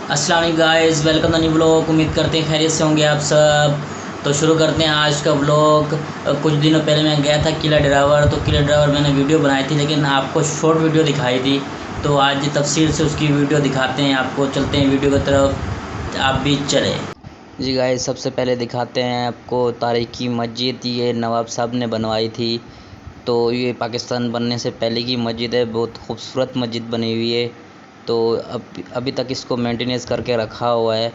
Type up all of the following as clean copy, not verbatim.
अस्सलाम वालेकुम guys, welcome to new blog. उम्मीद करते हैं खैरियत से होंगे आप सब। तो शुरू करते हैं आज का ब्लॉग। कुछ दिनों पहले मैं गया था किला ड्राइवर। तो किला ड्राइवर मैंने वीडियो बनाई थी, लेकिन आपको शॉर्ट वीडियो दिखाई थी। तो आज तफसील से उसकी वीडियो दिखाते हैं आपको। चलते हैं वीडियो की तरफ, आप भी चले। जी गाइस, सबसे पहले दिखाते हैं आपको तारीखी मस्जिद। ये नवाब साहब ने बनवाई थी। तो ये पाकिस्तान बनने से पहले की मस्जिद है। बहुत खूबसूरत मस्जिद बनी हुई है। तो अभी तक इसको मेंटेनेंस करके रखा हुआ है।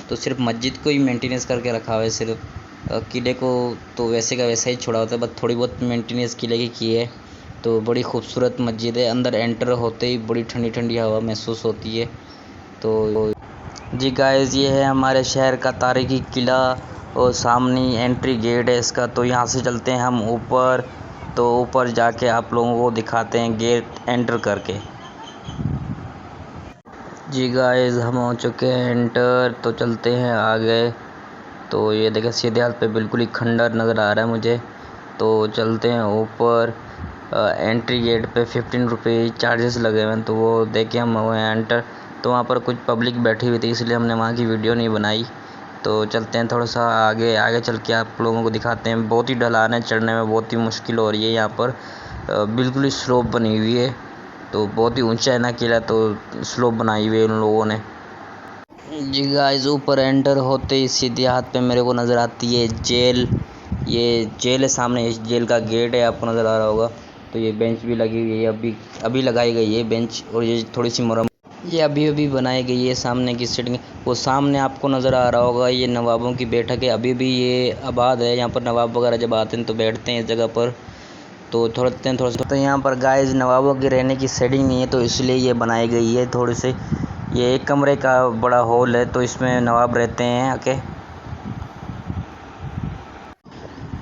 तो सिर्फ मस्जिद को ही मेंटेनेंस करके रखा हुआ है, सिर्फ किले को तो वैसे का वैसा ही छोड़ा होता है, बस थोड़ी बहुत मेंटेनेंस किले की है। तो बड़ी खूबसूरत मस्जिद है। अंदर एंटर होते ही बड़ी ठंडी ठंडी हवा महसूस होती है। तो जी गाइस, ये है हमारे शहर का तारीखी किला और सामने एंट्री गेट है इसका। तो यहाँ से चलते हैं हम ऊपर। तो ऊपर जाके आप लोगों को दिखाते हैं गेट एंटर करके। जी गाइस, हम हो चुके हैं एंटर। तो चलते हैं आगे। तो ये देखें, सीधे हाथ पे बिल्कुल ही खंडर नज़र आ रहा है मुझे। तो चलते हैं ऊपर। एंट्री गेट पे 15 रुपये चार्जेस लगे हुए हैं। तो वो देखे हम हुए एंटर। तो वहाँ पर कुछ पब्लिक बैठी हुई थी, इसलिए हमने वहाँ की वीडियो नहीं बनाई। तो चलते हैं थोड़ा सा आगे। आगे चल के आप लोगों को दिखाते हैं। बहुत ही ढलान है, चढ़ने में बहुत ही मुश्किल हो रही है यहाँ पर। बिल्कुल ही स्लोप बनी हुई है। तो बहुत ही ऊंचा है ना किला, तो स्लोप बनाई हुई है उन लोगों ने। जी गाइस, ऊपर एंटर होते ही सीधे हाथ पे मेरे को नज़र आती है जेल। ये जेल है सामने, इस जेल का गेट है, आपको नज़र आ रहा होगा। तो ये बेंच भी लगी हुई है, अभी अभी लगाई गई है बेंच। और ये थोड़ी सी मुरम्मत ये अभी अभी बनाई गई है। सामने की सीटिंग वो सामने आपको नज़र आ रहा होगा, ये नवाबों की बैठक है। अभी भी ये आबाद है, यहाँ पर नवाब वगैरह जब आते हैं तो बैठते हैं इस जगह पर। तो थोड़ा सा तो यहाँ पर गाइस नवाबों की रहने की सेटिंग नहीं है, तो इसलिए ये बनाई गई है थोड़ी सी। ये एक कमरे का बड़ा हॉल है, तो इसमें नवाब रहते हैं आके।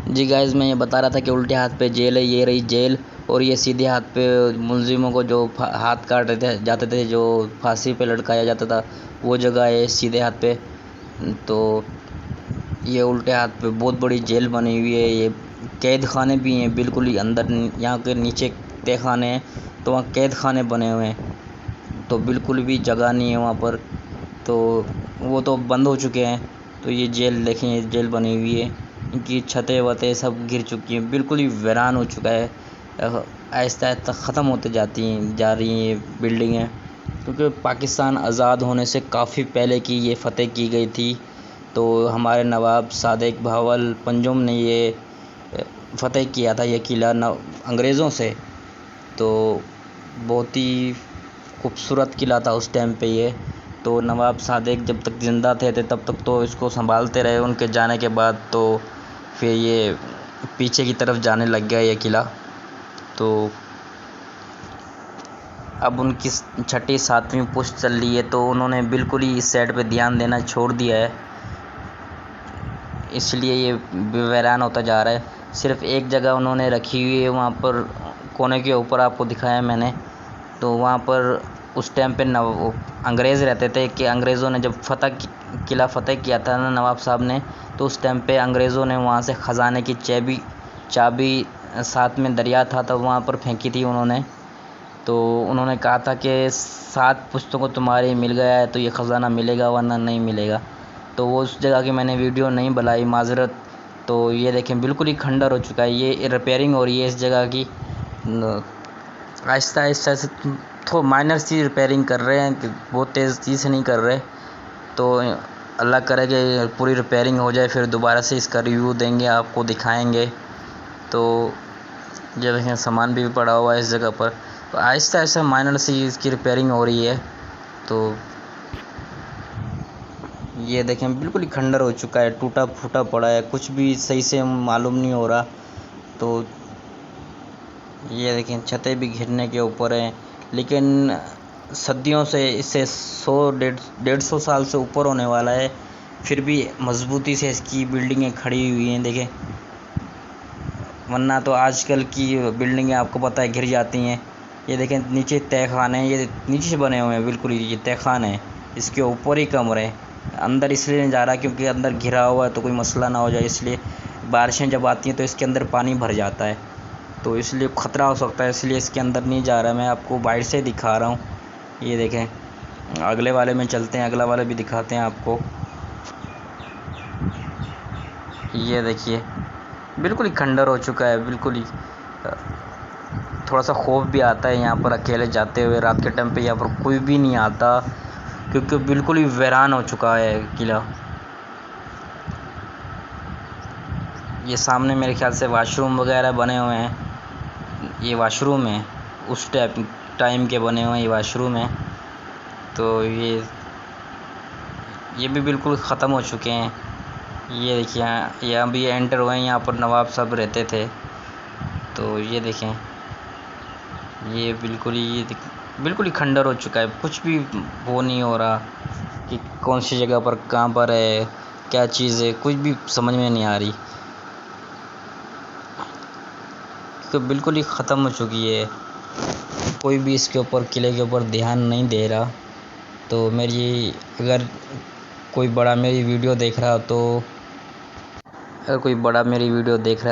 जी गाइस, मैं ये बता रहा था कि उल्टे हाथ पे जेल है, ये रही जेल। और ये सीधे हाथ पे मुलजिमों को जो हाथ काटे जाते थे, जो फांसी पे लटकाया जाता था, वो जगह है सीधे हाथ पे। तो ये उल्टे हाथ पे बहुत बड़ी जेल बनी हुई है। ये कैद खाने भी हैं बिल्कुल ही अंदर। यहाँ के नीचे तह खाने हैं, तो वहाँ कैद खाने बने हुए हैं। तो बिल्कुल भी जगह नहीं है वहाँ पर। तो वो तो बंद हो चुके हैं। तो ये जेल देखें, ये जेल बनी हुई है। इनकी छतें वतें सब गिर चुकी हैं, बिल्कुल ही वीरान हो चुका है। आहिस्ता आहिस्ता ख़त्म होते जा रही हैं ये बिल्डिंगें, क्योंकि पाकिस्तान आज़ाद होने से काफ़ी पहले की ये फ़तेह की गई थी। तो हमारे नवाब सादिक बहावल पंजुम ने ये फ़तेह किया था ये किला अंग्रेज़ों से। तो बहुत ही खूबसूरत किला था उस टाइम पे ये। तो नवाब सादिक जब तक ज़िंदा थे तब तक तो इसको संभालते रहे। उनके जाने के बाद तो फिर ये पीछे की तरफ जाने लग गया ये किला। तो अब उनकी छठी सातवीं पुश्त चल रही है, तो उन्होंने बिल्कुल ही इस साइड पे ध्यान देना छोड़ दिया है, इसलिए ये वीरान होता जा रहा है। सिर्फ एक जगह उन्होंने रखी हुई है, वहाँ पर कोने के ऊपर आपको दिखाया मैंने। तो वहाँ पर उस टाइम पे अंग्रेज़ रहते थे, कि अंग्रेज़ों ने जब किला फ़तेह किया था ना नवाब साहब ने, तो उस टाइम पे अंग्रेज़ों ने वहाँ से ख़जाने की चाबी साथ में दरिया था, तो वहाँ पर फेंकी थी उन्होंने। तो उन्होंने कहा था कि 7 पुश्तों को तुम्हारे मिल गया है तो ये ख़जाना मिलेगा, वरना नहीं मिलेगा। तो वो उस जगह की मैंने वीडियो नहीं बनाई, माज़रत। तो ये देखें, बिल्कुल ही खंडर हो चुका है। ये रिपेयरिंग हो रही है इस जगह की। आहिस्ता आहिस्ता से तो माइनर सी रिपेयरिंग कर रहे हैं, कि बहुत तेज़ चीज़ से नहीं कर रहे। तो अल्लाह करे कि पूरी रिपेयरिंग हो जाए, फिर दोबारा से इसका रिव्यू देंगे, आपको दिखाएंगे। तो ये देखें, सामान भी पड़ा हुआ है इस जगह पर। तो आहिस्ता आहिस्ता माइनर सी इसकी रिपेयरिंग हो रही है। तो ये देखें, बिल्कुल ही खंडर हो चुका है, टूटा फूटा पड़ा है, कुछ भी सही से मालूम नहीं हो रहा। तो ये देखें, छतें भी घिरने के ऊपर हैं, लेकिन सदियों से इससे 100-150 साल से ऊपर होने वाला है, फिर भी मजबूती से इसकी बिल्डिंगें खड़ी हुई हैं देखें। वरना तो आजकल की बिल्डिंगें आपको पता है घिर जाती हैं। ये देखें, नीचे तह खाने हैं, ये नीचे से बने हुए हैं बिल्कुल ही। ये तह खाने हैं, इसके ऊपर ही कमरे हैं। अंदर इसलिए नहीं जा रहा क्योंकि अंदर घिरा हुआ है, तो कोई मसला ना हो जाए, इसलिए बारिशें जब आती हैं तो इसके अंदर पानी भर जाता है, तो इसलिए ख़तरा हो सकता है, इसलिए इसके अंदर नहीं जा रहा। मैं आपको बाहर से दिखा रहा हूँ। ये देखें, अगले वाले में चलते हैं, अगला वाले भी दिखाते हैं आपको। ये देखिए बिल्कुल ही खंडर हो चुका है, बिल्कुल ही थोड़ा सा खौफ भी आता है यहाँ पर अकेले जाते हुए। रात के टाइम पे यहाँ पर कोई भी नहीं आता क्योंकि बिल्कुल ही वीरान हो चुका है किला। ये सामने मेरे ख्याल से वॉशरूम वगैरह बने हुए हैं। ये वॉशरूम है, उस टाइम के बने हुए हैं ये वॉशरूम है। तो ये भी बिल्कुल ख़त्म हो चुके हैं। ये देखिए यहाँ भी एंटर हुए हैं, यहाँ पर नवाब साहब रहते थे। तो ये देखें, ये बिल्कुल ही खंडर हो चुका है। कुछ भी वो नहीं हो रहा कि कौन सी जगह पर कहाँ पर है, क्या चीज़ है, कुछ भी समझ में नहीं आ रही। तो बिल्कुल ही ख़त्म हो चुकी है। कोई भी इसके ऊपर, किले के ऊपर ध्यान नहीं दे रहा। तो अगर कोई बड़ा मेरी वीडियो देख रहा हो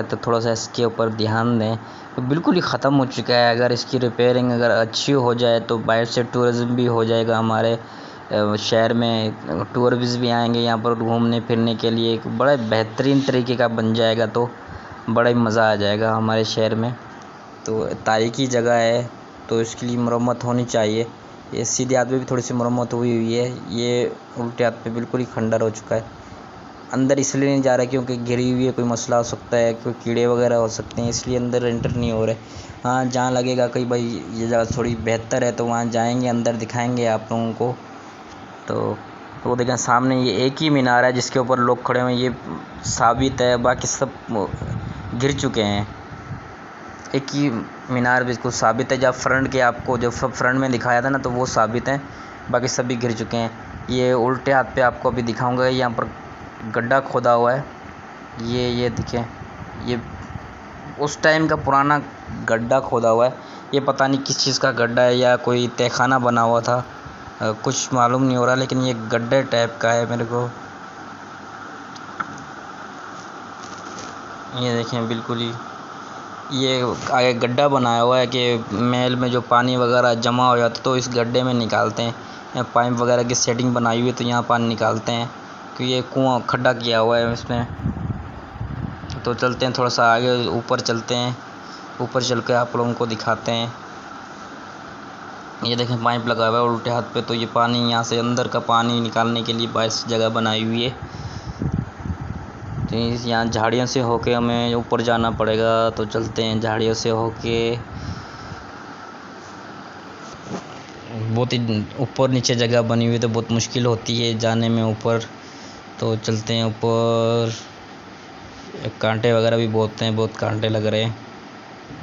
तो थोड़ा सा इसके ऊपर ध्यान दें। तो बिल्कुल ही ख़त्म हो चुका है। अगर इसकी रिपेयरिंग अगर अच्छी हो जाए तो बाहर से टूरिज़्म भी हो जाएगा हमारे शहर में। टूरिस्ट भी आएंगे यहाँ पर घूमने फिरने के लिए। एक बड़ा बेहतरीन तरीके का बन जाएगा तो बड़ा ही मज़ा आ जाएगा हमारे शहर में। तो तारीखी जगह है तो इसके लिए मरम्मत होनी चाहिए। ये सीधे हाथ पे भी थोड़ी सी मरम्मत हुई है। ये उल्टे हाथ पे बिल्कुल ही खंडर हो चुका है। अंदर इसलिए नहीं जा रहा क्योंकि घिरी हुई है, कोई मसला हो सकता है, कोई कीड़े वगैरह हो सकते हैं, इसलिए अंदर एंटर नहीं हो रहे। हाँ, जहाँ लगेगा कि भाई ये जगह थोड़ी बेहतर है तो वहाँ जाएंगे, अंदर दिखाएंगे आप लोगों को। तो देखें सामने ये एक ही मीनार है जिसके ऊपर लोग खड़े हुए हैं, ये साबित है। बाकी सब गिर चुके हैं। एक ही मीनार बिल्कुल साबित है। जब फ्रंट के आपको जो फ्रंट में दिखाया था ना, तो वो साबित है, बाकी सभी गिर चुके हैं। ये उल्टे हाथ पे आपको अभी दिखाऊंगा। यहाँ पर गड्ढा खोदा हुआ है। ये देखें, ये उस टाइम का पुराना गड्ढा खोदा हुआ है। ये पता नहीं किस चीज़ का गड्ढा है या कोई तहखाना बना हुआ था, कुछ मालूम नहीं हो रहा, लेकिन ये गड्ढे टाइप का है मेरे को। ये देखें बिल्कुल ही ये आगे गड्ढा बनाया हुआ है कि महल में जो पानी वगैरह जमा हो जाता तो इस गड्ढे में निकालते हैं। पाइप वगैरह की सेटिंग बनाई हुई है तो यहाँ पानी निकालते हैं, क्योंकि ये कुआं खड्डा किया हुआ है इसमें। तो चलते हैं थोड़ा सा आगे, ऊपर चलते हैं। ऊपर चल के आप लोगों को दिखाते हैं। ये देखें पाइप लगा हुआ है उल्टे हाथ पे। तो ये पानी यहाँ से अंदर का पानी निकालने के लिए बाहर जगह बनाई हुई है। तो यहाँ झाड़ियों से होके हमें ऊपर जाना पड़ेगा। तो चलते हैं झाड़ियों से होके। बहुत ही ऊपर नीचे जगह बनी हुई तो बहुत मुश्किल होती है जाने में ऊपर। तो चलते हैं ऊपर। कांटे वगैरह भी बहुत कांटे लग रहे हैं।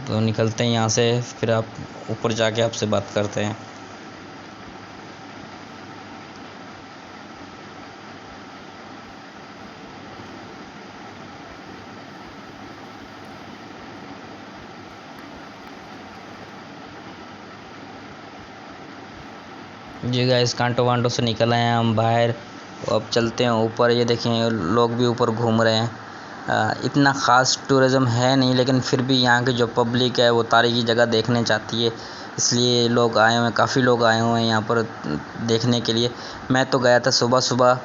तो निकलते हैं यहाँ से, फिर आप ऊपर जाके आपसे बात करते हैं। जी गाइस, कांटों वांटों से निकल आए हैं हम बाहर। अब चलते हैं ऊपर। ये देखें लोग भी ऊपर घूम रहे हैं। इतना ख़ास टूरिज़्म है नहीं, लेकिन फिर भी यहाँ की जो पब्लिक है वो तारीखी जगह देखने चाहती है, इसलिए लोग आए हुए हैं। काफ़ी लोग आए हुए हैं यहाँ पर देखने के लिए। मैं तो गया था सुबह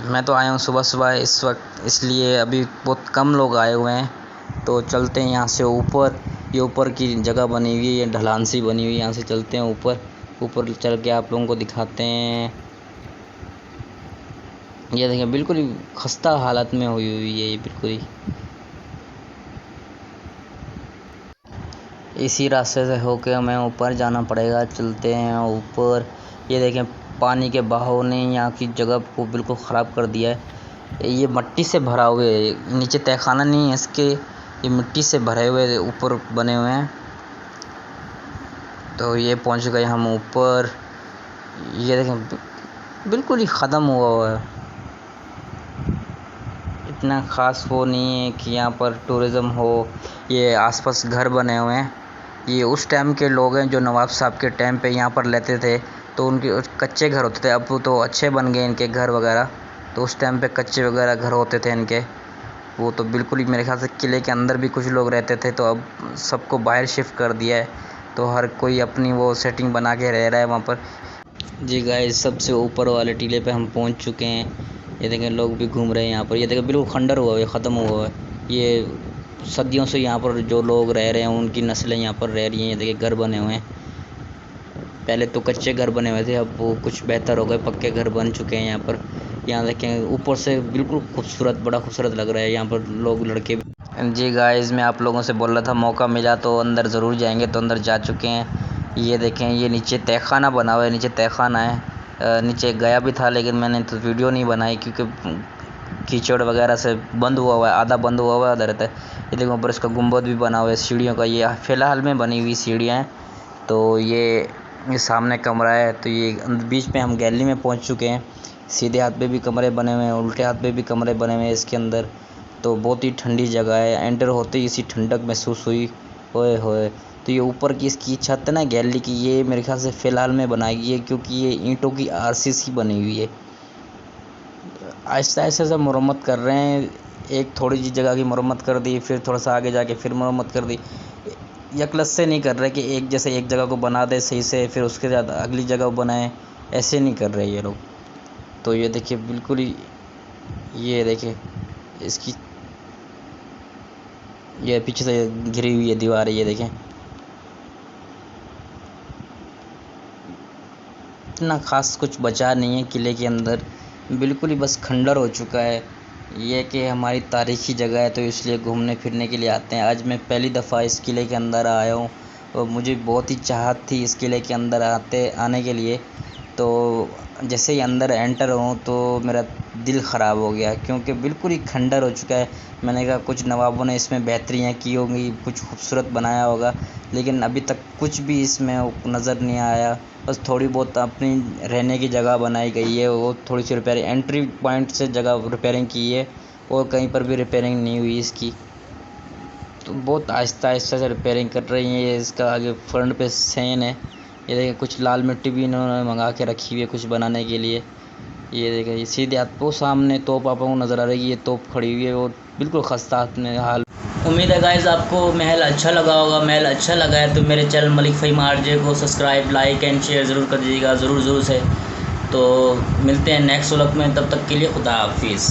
मैं तो आया हूँ सुबह इस वक्त, इसलिए अभी बहुत कम लोग आए हुए हैं। तो चलते हैं यहाँ से ऊपर। ये ऊपर की जगह बनी हुई है, ये ढलान सी बनी हुई है। यहाँ से चलते हैं ऊपर चल के आप लोगों को दिखाते हैं। ये देखें बिल्कुल ही खस्ता हालत में हुई है ये बिल्कुल ही। इसी रास्ते से होके हमें ऊपर जाना पड़ेगा। चलते हैं ऊपर। ये देखें पानी के बहाव ने यहाँ की जगह को बिल्कुल ख़राब कर दिया है। ये मिट्टी से भरा हुआ है, नीचे तहखाना नहीं है इसके, ये मिट्टी से भरे हुए ऊपर बने हुए हैं। तो ये पहुंच गए हम ऊपर। ये देखें बिल्कुल ही ख़त्म हुआ है। इतना ख़ास वो नहीं है कि यहाँ पर टूरिज़्म हो। ये आसपास घर बने हुए हैं। ये उस टाइम के लोग हैं जो नवाब साहब के टाइम पे यहाँ पर रहते थे। तो उनके कच्चे घर होते थे, अब तो अच्छे बन गए इनके घर वगैरह। तो उस टाइम पे कच्चे वगैरह घर होते थे इनके। वो तो बिल्कुल ही मेरे ख्याल से किले के अंदर भी कुछ लोग रहते थे, तो अब सबको बाहर शिफ्ट कर दिया है। तो हर कोई अपनी वो सेटिंग बना के रह रहा है वहाँ पर। जी गाइस, सबसे ऊपर वाले टीले पे हम पहुँच चुके हैं। ये देखें लोग भी घूम रहे हैं यहाँ पर। ये देखें बिल्कुल खंडर हुआ है, ख़त्म हुआ है। ये सदियों से यहाँ पर जो लोग रह रहे हैं उनकी नस्लें यहाँ पर रह रही हैं। ये देखिए घर बने हुए हैं। पहले तो कच्चे घर बने हुए थे, अब वो कुछ बेहतर हो गए, पक्के घर बन चुके हैं यहाँ पर। यहाँ देखें ऊपर से बिल्कुल खूबसूरत, बड़ा खूबसूरत लग रहा है यहाँ पर लोग, लड़के भी। जी गाइस, मैं आप लोगों से बोल रहा था मौका मिला तो अंदर ज़रूर जाएंगे, तो अंदर जा चुके हैं। ये देखें, ये नीचे तहखाना बना हुआ है, नीचे तहखाना है। नीचे गया भी था लेकिन मैंने तो वीडियो नहीं बनाई क्योंकि कीचड़ वगैरह से बंद हुआ हुआ है, आधा बंद हुआ हुआ है, आधा रहता है। ये देखो ऊपर इसका गुंबद भी बना हुआ है सीढ़ियों का। ये फ़िलहाल में बनी हुई सीढ़ियाँ हैं। तो ये सामने कमरा है। तो ये बीच में हम गैलरी में पहुंच चुके हैं। सीधे हाथ पे भी कमरे बने हुए हैं, उल्टे हाथ पे भी कमरे बने हुए हैं इसके अंदर। तो बहुत ही ठंडी जगह है। एंटर होते ही इसी ठंडक महसूस हुई। ओए होए। तो ये ऊपर की इसकी छत है ना गैलरी की, ये मेरे ख्याल से फ़िलहाल में बनाई गई है क्योंकि ये ईंटों की आरसीसी बनी हुई है। आहिस्ता आहिस्ता से मरम्मत कर रहे हैं। एक थोड़ी सी जगह की मरम्मत कर दी, फिर थोड़ा सा आगे जाके फिर मरम्मत कर दी। यकलस से नहीं कर रहे कि एक जैसे एक जगह को बना दे सही से, फिर उसके बाद अगली जगह बनाए, ऐसे नहीं कर रहे ये लोग। तो ये देखिए बिल्कुल ही, ये देखिए इसकी, ये पीछे से घिरी हुई है दीवार, ये देखें। इतना ख़ास कुछ बचा नहीं है किले के अंदर, बिल्कुल ही बस खंडर हो चुका है। ये कि हमारी तारीख़ी जगह है तो इसलिए घूमने फिरने के लिए आते हैं। आज मैं पहली दफ़ा इस किले के अंदर आया हूँ और मुझे बहुत ही चाहत थी इस किले के अंदर आने के लिए। तो जैसे ही अंदर एंटर हूँ तो मेरा दिल ख़राब हो गया क्योंकि बिल्कुल ही खंडर हो चुका है। मैंने कहा कुछ नवाबों ने इसमें बेहतरियाँ की होंगी, कुछ खूबसूरत बनाया होगा, लेकिन अभी तक कुछ भी इसमें नज़र नहीं आया। बस थोड़ी बहुत अपनी रहने की जगह बनाई गई है, वो थोड़ी सी रिपेयरिंग, एंट्री पॉइंट से जगह रिपेयरिंग की है और कहीं पर भी रिपेयरिंग नहीं हुई इसकी। तो बहुत आहिस्ता आहिस्ता से रिपेयरिंग कर रही है। ये इसका आगे फ्रंट पे सैन है। ये देखिए कुछ लाल मिट्टी भी इन्होंने मंगा के रखी हुई है कुछ बनाने के लिए। ये देखिए ये सीधे हाथ वो सामने तोप आपको नज़र आ रही है, ये तोप खड़ी हुई है और बिल्कुल खस्ता हाल। उम्मीद है गाइस आपको महल अच्छा लगा होगा। महल अच्छा लगा है तो मेरे चैनल मलिक फ़हीम RJ को सब्सक्राइब, लाइक एंड शेयर ज़रूर कर दीजिएगा, ज़रूर से। तो मिलते हैं नेक्स्ट व्लॉग में, तब तक के लिए खुदा हाफिज़।